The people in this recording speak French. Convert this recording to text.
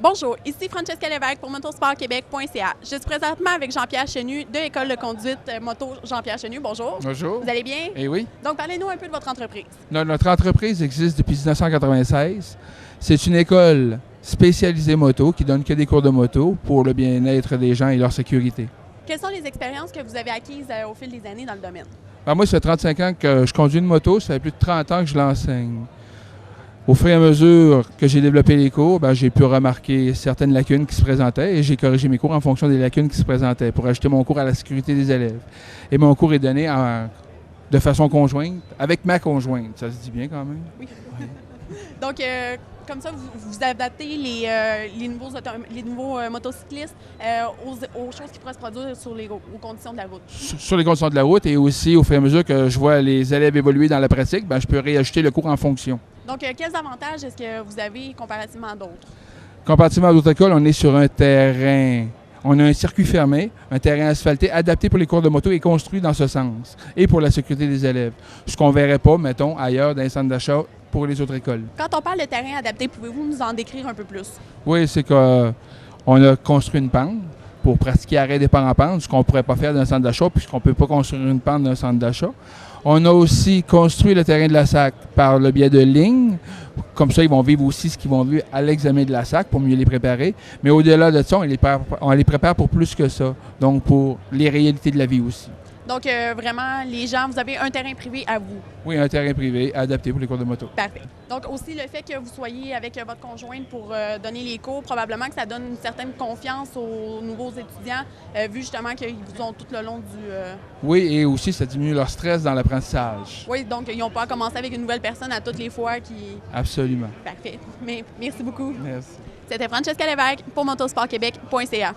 Bonjour, ici Francesca Lévesque pour motosportquebec.ca. Je suis présentement avec Jean-Pierre Chenu de l'École de conduite moto Jean-Pierre Chenu. Bonjour. Bonjour. Vous allez bien? Eh oui. Donc, parlez-nous un peu de votre entreprise. Notre entreprise existe depuis 1996. C'est une école spécialisée moto qui donne que des cours de moto pour le bien-être des gens et leur sécurité. Quelles sont les expériences que vous avez acquises au fil des années dans le domaine? Moi, ça fait 35 ans que je conduis une moto. Ça fait plus de 30 ans que je l'enseigne. Au fur et à mesure que j'ai développé les cours, j'ai pu remarquer certaines lacunes qui se présentaient et j'ai corrigé mes cours en fonction des lacunes qui se présentaient pour ajouter mon cours à la sécurité des élèves. Et mon cours est donné de façon conjointe, avec ma conjointe. Ça se dit bien quand même? Oui. Donc, comme ça, vous adaptez les nouveaux motocyclistes aux choses qui pourraient se produire aux conditions de la route. Sur les conditions de la route et aussi au fur et à mesure que je vois les élèves évoluer dans la pratique, je peux réajuster le cours en fonction. Donc, quels avantages est-ce que vous avez comparativement à d'autres? Comparativement à d'autres écoles, on est sur un terrain. On a un circuit fermé, un terrain asphalté adapté pour les cours de moto et construit dans ce sens et pour la sécurité des élèves. Ce qu'on ne verrait pas, mettons, ailleurs dans les centres d'achat pour les autres écoles. Quand on parle de terrain adapté, pouvez-vous nous en décrire un peu plus? Oui, c'est qu'on a construit une pente pour pratiquer arrêt départ en pente, ce qu'on ne pourrait pas faire dans un centre d'achat puisqu'on ne peut pas construire une pente dans un centre d'achat. On a aussi construit le terrain de la SAC par le biais de lignes. Comme ça, ils vont vivre aussi ce qu'ils vont vivre à l'examen de la SAC pour mieux les préparer. Mais au-delà de ça, on les prépare pour plus que ça. Donc, pour les réalités de la vie aussi. Donc, vraiment, les gens, vous avez un terrain privé à vous. Oui, un terrain privé adapté pour les cours de moto. Parfait. Donc, aussi, le fait que vous soyez avec votre conjointe pour donner les cours, probablement que ça donne une certaine confiance aux nouveaux étudiants, vu justement qu'ils vous ont tout le long du... Oui, et aussi, ça diminue leur stress dans l'apprentissage. Oui, donc ils n'ont pas à commencer avec une nouvelle personne à toutes les fois qui... Absolument. Parfait. Mais merci beaucoup. Merci. C'était Francesca Lévesque pour motosportquebec.ca.